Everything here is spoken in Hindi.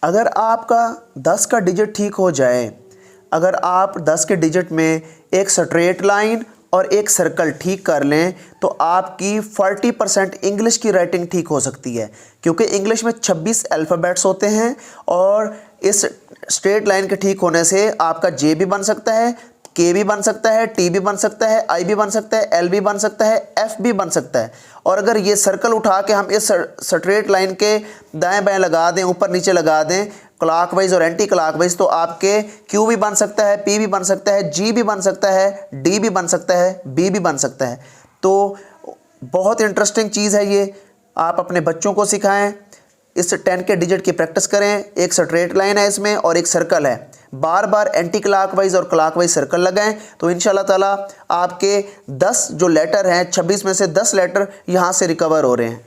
अगर आपका 10 का डिजिट ठीक हो जाए, अगर आप 10 के डिजिट में एक स्ट्रेट लाइन और एक सर्कल ठीक कर लें तो आपकी 40% इंग्लिश की राइटिंग ठीक हो सकती है, क्योंकि इंग्लिश में 26 अल्फ़ाबेट्स होते हैं और इस स्ट्रेट लाइन के ठीक होने से आपका जे भी बन सकता है, के भी बन सकता है, टी भी बन सकता है, आई भी बन सकता है, एल भी बन सकता है, एफ भी बन सकता है। और अगर ये सर्कल उठा के हम इस स्ट्रेट लाइन के दाएं बाएं लगा दें, ऊपर नीचे लगा दें, क्लॉकवाइज और एंटी क्लॉकवाइज, तो आपके क्यू भी बन सकता है, पी भी बन सकता है, जी भी बन सकता है, डी भी बन सकता है, बी भी बन सकता है। तो बहुत इंटरेस्टिंग चीज़ है ये, आप अपने बच्चों को सिखाएं। इस 10 के डिजिट की प्रैक्टिस करें। एक स्ट्रेट लाइन है इसमें और एक सर्कल है, बार बार एंटी क्लॉकवाइज और क्लॉकवाइज सर्कल लगाएं तो इंशाल्लाह ताला आपके 10 जो लेटर हैं, 26 में से 10 लेटर यहाँ से रिकवर हो रहे हैं।